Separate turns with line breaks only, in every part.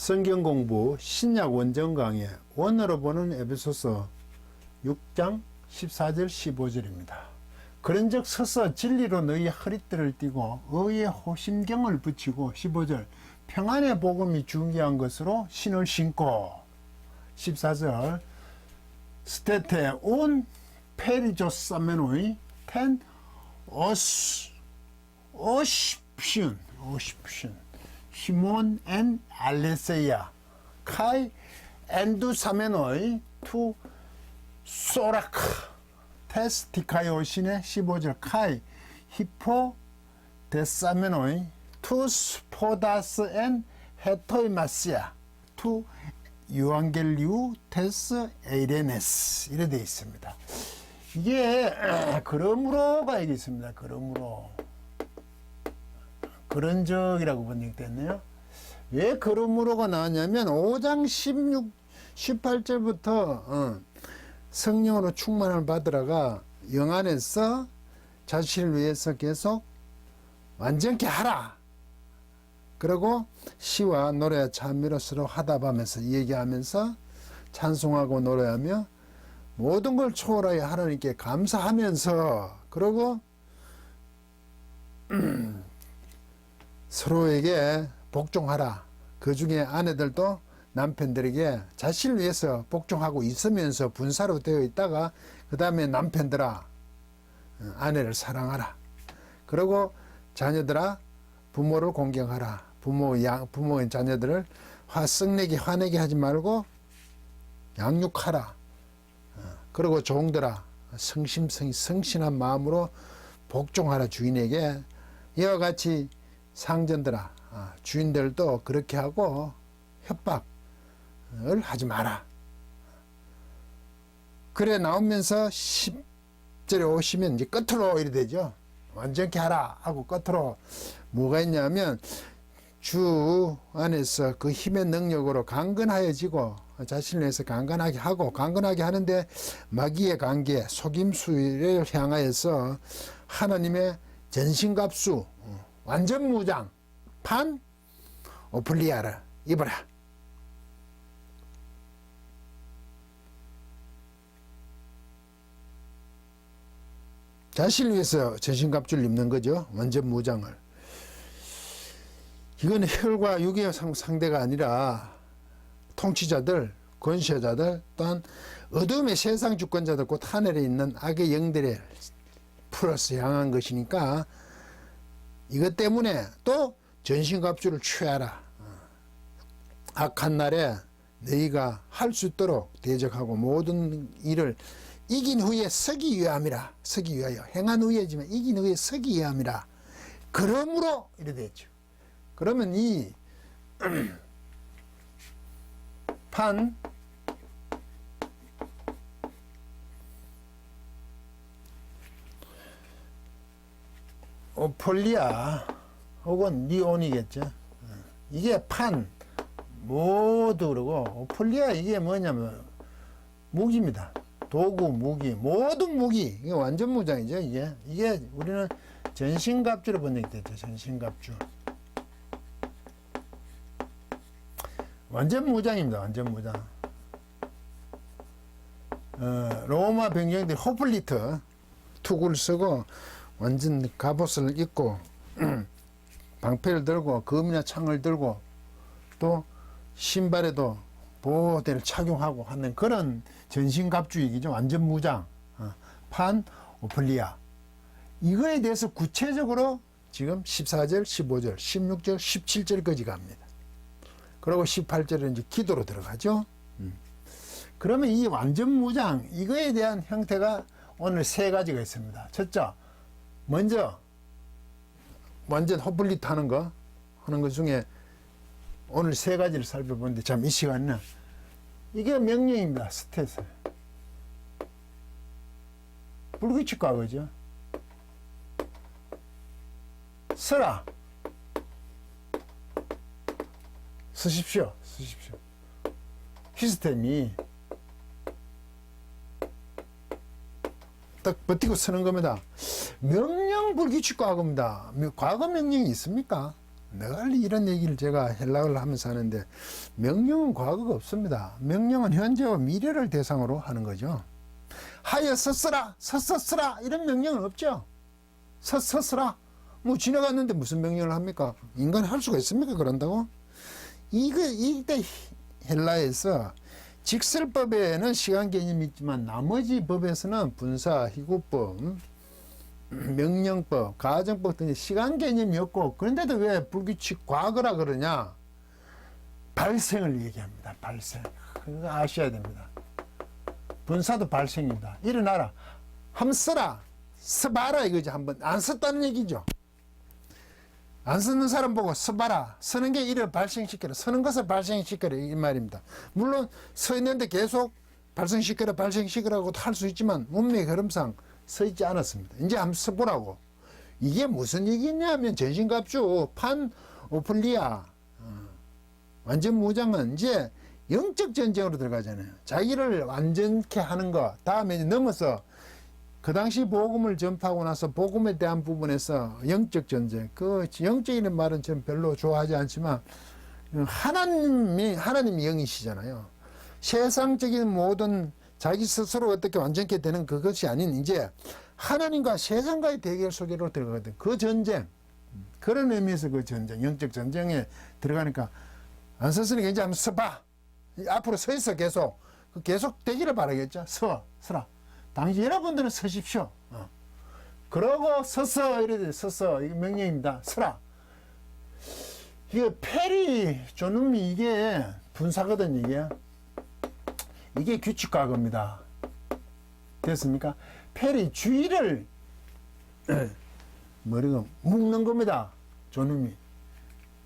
성경 공부 신약 원정 강의 원어로 보는 에베소서 6장 14절 15절입니다. 그런즉 서서 진리로 너희 허리띠를 띠고 의의 호심경을 붙이고 15절 평안의 복음이 중요한 것으로 신을 신고 14절 스테테 온 페리조사메노이 텐 오십슌 시몬 엔 알레세야 카이 엔두사메노이 투 소라크 테스티카이오신의 15절 카이 히포 데사메노이 투 스포다스 엔 헤토이마시아 투 유앙겔리우 테스 에이레네스 이래 되어 있습니다. 이게 그러므로가 여기 있습니다. 그런적이라고 번역됐네요. 왜 그러므로가 나왔냐면 5장 18절부터 성령으로 충만을 받으라가 영안에서 자신을 위해서 계속 완전케 하라. 그리고 시와 노래와 찬미로 서로 화답하면서 얘기하면서 찬송하고 노래하며 모든 걸 초월하여 하나님께 감사하면서 그리고 서로에게 복종하라. 그 중에 아내들도 남편들에게 자신을 위해서 복종하고 있으면서 분사로 되어 있다가 그 다음에 남편들아 아내를 사랑하라. 그리고 자녀들아 부모를 공경하라. 부모의 자녀들을 화내게 하지 말고 양육하라. 그리고 종들아 성신한 마음으로 복종하라. 주인에게 이와 같이 상전들아 주인들도 그렇게 하고 협박을 하지 마라. 그래 나오면서 10절에 오시면 이제 끝으로 이래 되죠. 완전케 하라 하고 끝으로 뭐가 있냐면 주 안에서 그 힘의 능력으로 강건하여지고 자신을 위해서 강건하게 하고 강건하게 하는데 마귀의 관계 속임수를 향하여서 하나님의 전신갑수 완전 무장 판 오플리아를 입어라. 자신을 위해서 전신갑주를 입는 거죠. 완전 무장을. 이건 혈과 육의 상대가 아니라 통치자들, 권세자들, 또한 어둠의 세상 주권자들, 곧 하늘에 있는 악의 영들의 플러스 향한 것이니까 이것 때문에 또 전신갑주를 취하라. 악한 날에 너희가 할 수 있도록 대적하고 모든 일을 이긴 후에 서기 위함이라. 서기 위하여 행한 후에지만 이긴 후에 서기 위함이라. 그러므로 이래 됐죠. 그러면 이 판 오폴리아 혹은 니온이겠죠. 이게 판 모두 그러고 오폴리아 이게 뭐냐면 무기입니다. 도구, 무기, 모든 무기. 이게 완전 무장이죠. 이게 우리는 전신갑주로 번역됐죠. 전신갑주. 완전 무장입니다. 완전 무장. 로마 병정들이 호플리트 투구를 쓰고 완전 갑옷을 입고 방패를 들고 검이나 창을 들고 또 신발에도 보호대를 착용하고 하는 그런 전신갑주 얘기죠. 완전 무장. 판 오플리아. 이거에 대해서 구체적으로 지금 14절, 15절, 16절, 17절까지 갑니다. 그리고 18절은 이제 기도로 들어가죠. 그러면 이 완전 무장, 이거에 대한 형태가 오늘 세 가지가 있습니다. 첫째, 먼저 완전 호플리트 하는 것 중에 오늘 세 가지를 살펴보는데 참 이 시간에는 이게 명령입니다. 스탯을. 불규칙과 그죠? 서라. 쓰십시오. 시스템이 딱 버티고 쓰는 겁니다. 명령 불규칙 과거입니다. 과거 명령이 있습니까? 늘 이런 얘기를 제가 헬라어를 하면서 하는데, 명령은 과거가 없습니다. 명령은 현재와 미래를 대상으로 하는 거죠. 하여 섰으라, 섰었으라, 이런 명령은 없죠. 섰었으라. 뭐 지나갔는데 무슨 명령을 합니까? 인간이 할 수가 있습니까? 그런다고? 이때 헬라에서 직설법에는 시간 개념이 있지만 나머지 법에서는 분사, 희구법, 명령법, 가정법 등의 시간 개념이 없고, 그런데도 왜 불규칙 과거라 그러냐? 발생을 얘기합니다. 발생. 그거 아셔야 됩니다. 분사도 발생입니다. 일어나라. 한번 써라. 써봐라 이거죠. 한번 안 썼다는 얘기죠. 안 쓰는 사람 보고 써봐라. 쓰는 게 일을 발생시켜라. 쓰는 것을 발생시켜라. 이 말입니다. 물론 서 있는데 계속 발생시켜라 발생시켜라고도 할 수 있지만 문명의 흐름상 서 있지 않았습니다. 이제 한번 써보라고. 이게 무슨 얘기냐면 전신갑주 판오플리아 완전 무장은 이제 영적 전쟁으로 들어가잖아요. 자기를 완전케 하는 거. 다음에 넘어서 그 당시 복음을 전파하고 나서 복음에 대한 부분에서 영적 전쟁. 그 영적인 말은 전 별로 좋아하지 않지만 하나님이 영이시잖아요. 세상적인 모든 자기 스스로 어떻게 완전케 되는 그것이 아닌 이제 하나님과 세상과의 대결 속으로 들어가거든. 그 전쟁. 그런 의미에서 그 전쟁, 영적 전쟁에 들어가니까 안 썼으니까 이제 한번 써봐. 앞으로 서 있어 계속. 계속 되기를 바라겠죠. 서라. 당시 여러분들은 서십시오. 그러고 서서 이래 서서 이게 명령입니다. 서라. 이거 페리 존음이 이게 분사거든 이게 규칙 과거입니다. 됐습니까? 페리 주의를 뭐라고 묶는 겁니다. 존음이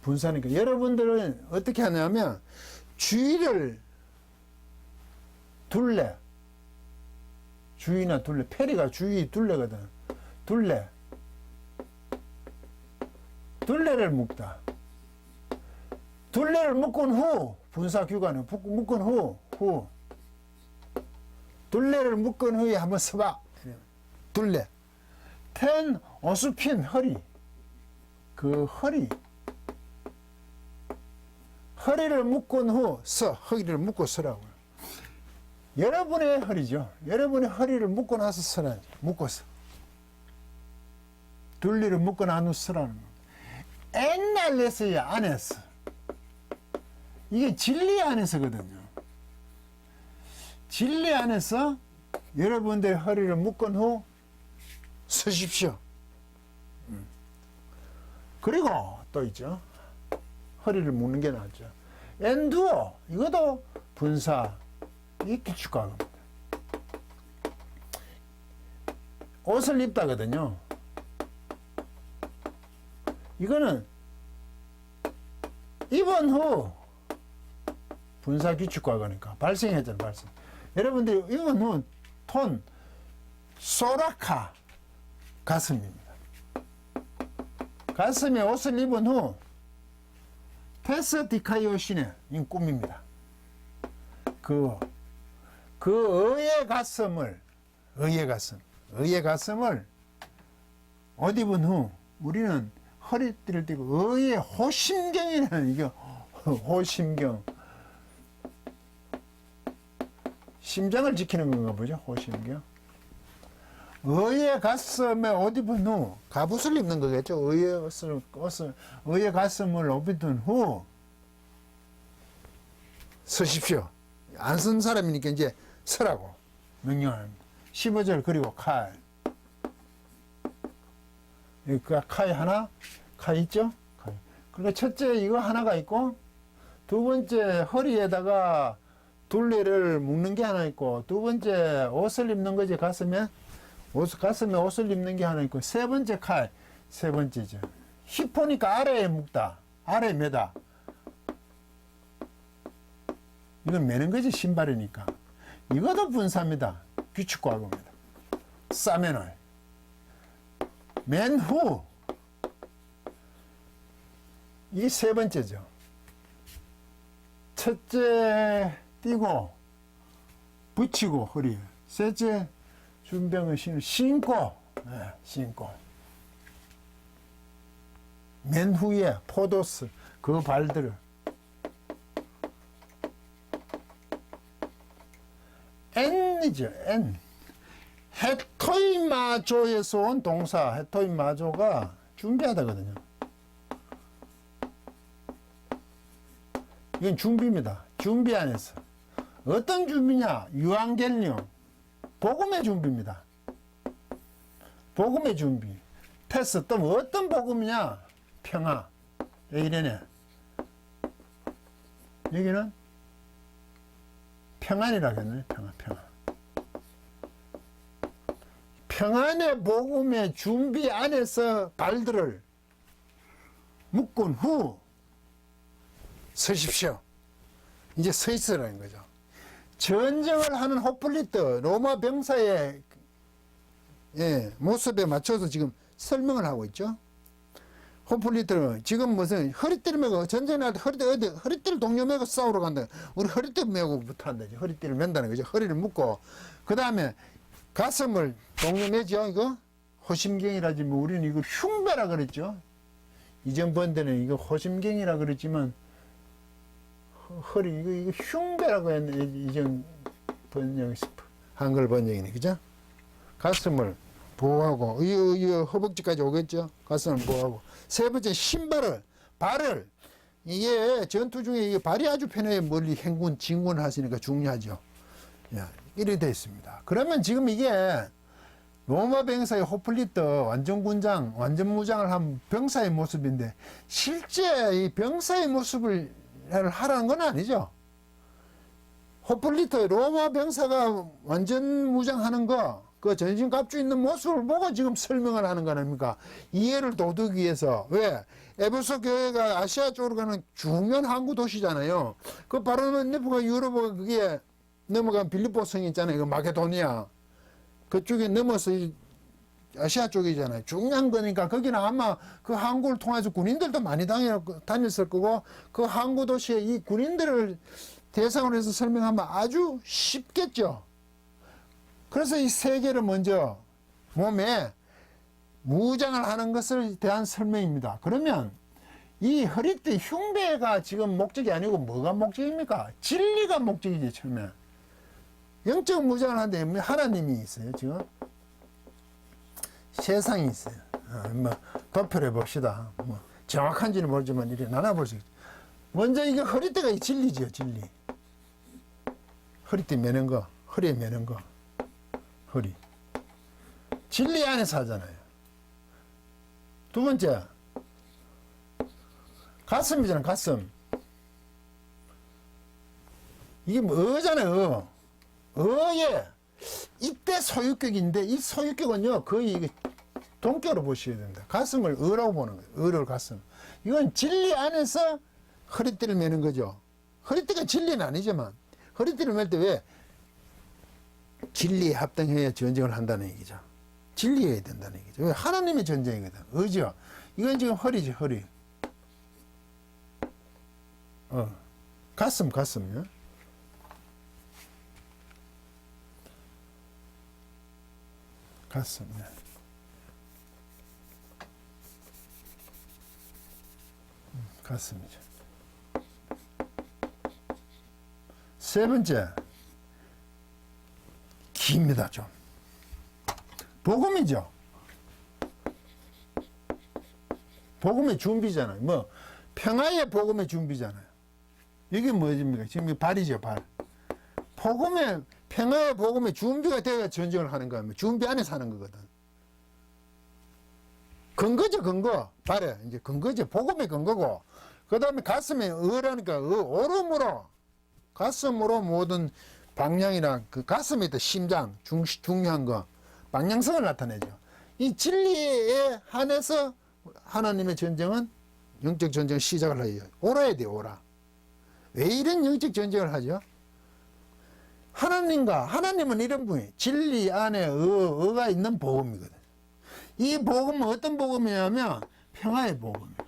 분사니까 여러분들은 어떻게 하냐면 주의를 둘레. 주의나 둘레. 페리가 주의 둘레거든. 둘레를 묶다. 둘레를 묶은 후 분사 규관을 묶은 후 둘레를 묶은 후에 한번 서봐. 둘레. 텐 어수핀 허리. 그 허리를 묶은 후 허리를 묶고 서라고요. 여러분의 허리죠. 여러분의 허리를 묶고 나서 서라지. 묶어서. 둘레를 묶고 난 후 서라는 거. 옛날에서야 안에서. 이게 진리 안에서거든요. 진리 안에서 여러분들의 허리를 묶은 후 서십시오. 그리고 또 있죠. 허리를 묶는 게 낫죠. 엔두어. 이것도 분사. 이게 규칙과거입니다. 옷을 입다거든요. 이거는 입은 후 분사 규칙과거니까 발생했잖아요. 발생. 여러분들이 입은 후 톤 소라카 가슴입니다. 가슴에 옷을 입은 후 테스디카이오시네 이 꿈입니다. 그 의의 가슴을 옷 입은 후 우리는 허리띠를 띠고 의의 호심경이라는 이게 호심경 심장을 지키는 건가 보죠. 호심경. 의의 가슴에 옷 입은 후 갑옷을 입는 거겠죠. 의의 가슴을 옷 입은 후 서십시오. 안 쓴 사람이니까 이제 서라고 명령을 합니다. 15절 그리고 칼. 칼 하나, 칼 있죠? 칼. 그러니까 첫째 이거 하나가 있고 두 번째 허리에다가 둘레를 묶는 게 하나 있고 두 번째 옷을 입는 거지 가슴에 옷을 입는 게 하나 있고 세 번째 칼, 세 번째죠. 힙포니까 아래에 묶다, 아래에 매다. 이건 매는 거지 신발이니까. 이것도 분사입니다. 규칙과거입니다. 싸면을 맨 후 이게 세 번째죠. 첫째 띄고 붙이고 허리에 셋째 준병을 신고 신고 맨 후에 포도스 그 발들을 N이죠. N. 해토이마조에서 온 동사 해토이마조가 준비하다거든요. 이건 준비입니다. 준비 안에서 어떤 준비냐? 유앙겔리온 복음의 준비입니다. 복음의 준비. 패스 또 어떤 복음이냐? 평화. 왜 이래네? 여기는 평안이라고 했네. 평화. 평안의 복음의 준비 안에서 발들을 묶은 후 서십시오. 이제 서 있으라는 거죠. 전쟁을 하는 호플리트 로마 병사의 모습에 맞춰서 지금 설명을 하고 있죠. 호플리트는 지금 무슨 허리띠를 메고 전쟁할 때 허리띠를 동료 메고 싸우러 간다. 우리 허리띠 메고부터 한다지. 허리띠를 맨다는 거죠. 허리를 묶고 그 다음에 가슴을 동료 메죠. 이거 호심경이라지. 뭐 우리는 이거 흉배라 그랬죠. 이전 번대는 이거 호심경이라 그랬지만 허리 이거 흉배라고 했네. 이전 번역 한글 번역이네. 그죠? 가슴을 보호하고 이 허벅지까지 오겠죠. 가슴을 보호하고 세 번째 발을 이게 전투 중에 이게 발이 아주 편해요. 멀리 행군 진군 하시니까 중요하죠. 야, 이렇게 되어 있습니다. 그러면 지금 이게 로마 병사의 호플리트 완전 군장 완전 무장을 한 병사의 모습인데 실제 이 병사의 모습을 하라는 건 아니죠. 호플리트 로마 병사가 완전 무장하는 거 그 전신 갑주 있는 모습을 보고 지금 설명을 하는 거 아닙니까? 이해를 도우기 위해서. 왜? 에베소 교회가 아시아 쪽으로 가는 중요한 항구 도시잖아요. 그 바로 네프가 유럽가 그게 넘어간 빌립보 성 있잖아요. 그 마케도니아. 그쪽에 넘어서 아시아 쪽이잖아요. 중요한 거니까 거기는 아마 그 항구를 통해서 군인들도 많이 다녔을 거고 그 항구 도시에 이 군인들을 대상으로 해서 설명하면 아주 쉽겠죠. 그래서 이 세 개를 먼저 몸에 무장을 하는 것을 대한 설명입니다. 그러면 이 허리띠 흉배가 지금 목적이 아니고 뭐가 목적입니까? 진리가 목적이지 처음에. 영적 무장을 하는데 하나님이 있어요. 지금 세상이 있어요. 뭐 도표를 봅시다. 뭐 정확한지는 모르지만 이렇게 나눠볼 수 있죠. 먼저 이게 허리띠가 진리죠. 진리. 허리띠 매는 거, 허리에 매는 거. 허리. 진리 안에서 하잖아요. 두 번째, 가슴이잖아요. 가슴. 이게 뭐 어잖아요. 어에 이때 소유격인데 이 소유격은요 거의 이게 동격으로 보셔야 된다. 가슴을 어라고 보는 거예요. 어를 가슴. 이건 진리 안에서 허리띠를 매는 거죠. 허리띠가 진리는 아니지만 허리띠를 맬 때 왜? 진리에 합당해야 전쟁을 한다는 얘기죠. 진리해야 된다는 얘기죠. 왜? 하나님의 전쟁이거든. 어죠. 이건 지금 허리지, 허리. 가슴요. 가슴. 가슴이죠. 세 번째. 깁니다, 좀. 복음이죠. 복음의 준비잖아요. 뭐, 평화의 복음의 준비잖아요. 이게 뭐입니까? 지금 발이죠, 발. 복음의, 평화의 복음의 준비가 되어야 전쟁을 하는 거야. 준비 안에서 하는 거거든. 근거죠, 근거. 발에. 이제 근거죠. 복음의 근거고. 그 다음에 가슴에 어라니까, 오름으로, 가슴으로 모든 방향이랑 그 가슴에 있던 심장, 중요한 거, 방향성을 나타내죠. 이 진리에 한해서 하나님의 전쟁은 영적 전쟁 시작을 해요. 오라야 돼요, 오라. 왜 이런 영적 전쟁을 하죠? 하나님은 이런 분이 진리 안에 어가 있는 복음이거든. 이 복음은 어떤 복음이냐면 평화의 복음이에요.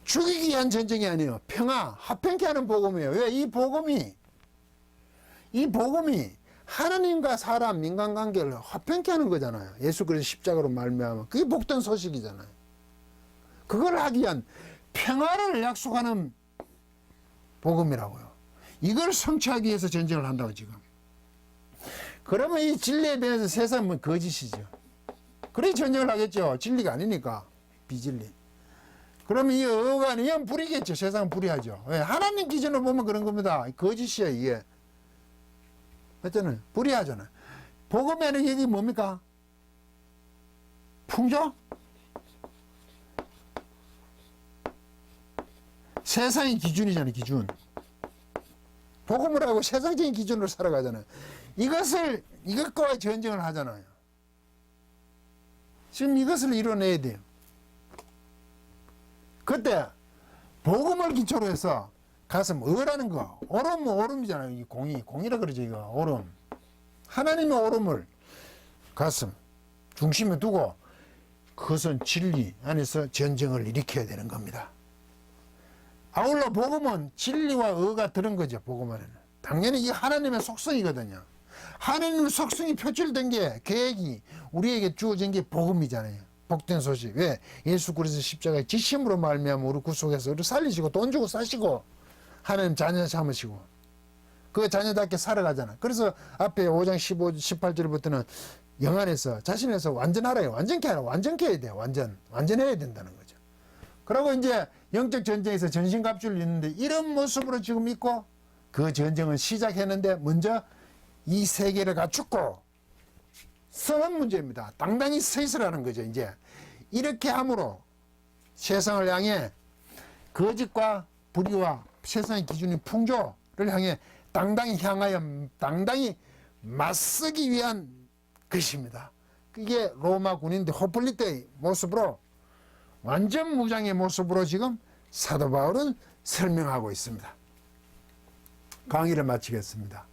죽이기 위한 전쟁이 아니에요. 평화, 화평케 하는 복음이에요. 왜? 이 복음이 하나님과 사람 인간관계를 화평케 하는 거잖아요. 예수 그리스도 십자가로 말미암아 그게 복된 소식이잖아요. 그걸 하기 위한 평화를 약속하는 복음이라고요. 이걸 성취하기 위해서 전쟁을 한다고 지금. 그러면 이 진리에 대해서 세상은 거짓이죠. 그래 전쟁을 하겠죠. 진리가 아니니까. 비진리. 그러면 이 의가 아니면 불이겠죠. 세상은 불이하죠. 왜? 하나님 기준으로 보면 그런 겁니다. 거짓이에요, 이게. 맞잖아요. 불이하잖아요. 복음에는 이게 뭡니까? 풍조? 세상의 기준이잖아요, 기준. 복음을 하고 세상적인 기준으로 살아가잖아요. 이것과 전쟁을 하잖아요. 지금 이것을 이뤄내야 돼요. 그때, 복음을 기초로 해서 가슴, 어라는 거. 오름이잖아요. 이 공이라 그러죠, 이거. 오름. 하나님의 오름을 가슴, 중심에 두고 그것은 진리 안에서 전쟁을 일으켜야 되는 겁니다. 아울러 복음은 진리와 의가 들은 거죠. 복음 안에는. 당연히 이게 하나님의 속성이거든요. 하나님의 속성이 표출된 게 계획이 우리에게 주어진 게 복음이잖아요. 복된 소식. 왜? 예수 그리스도 십자가의 지심으로 말미암아 우리 구속해서 우리 살리시고 돈 주고 사시고 하나님 자녀 삼으시고 그 자녀답게 살아가잖아. 그래서 앞에 5장 15, 18절부터는 영안에서 자신에서 완전하라요. 완전케 하라. 완전케 해야 돼요. 완전해야 된다는 거죠. 그리고 이제 영적 전쟁에서 전신갑주를 입는데 이런 모습으로 지금 있고 그 전쟁을 시작했는데 먼저 이 세계를 갖추고 서는 문제입니다. 당당히 서 있으라는 거죠. 이제 이렇게 함으로 세상을 향해 거짓과 불의와 세상의 기준인 풍조를 향해 당당히 맞서기 위한 것입니다. 이게 로마 군인들 호플리 때의 모습으로 완전 무장의 모습으로 지금 사도 바울은 설명하고 있습니다. 강의를 마치겠습니다.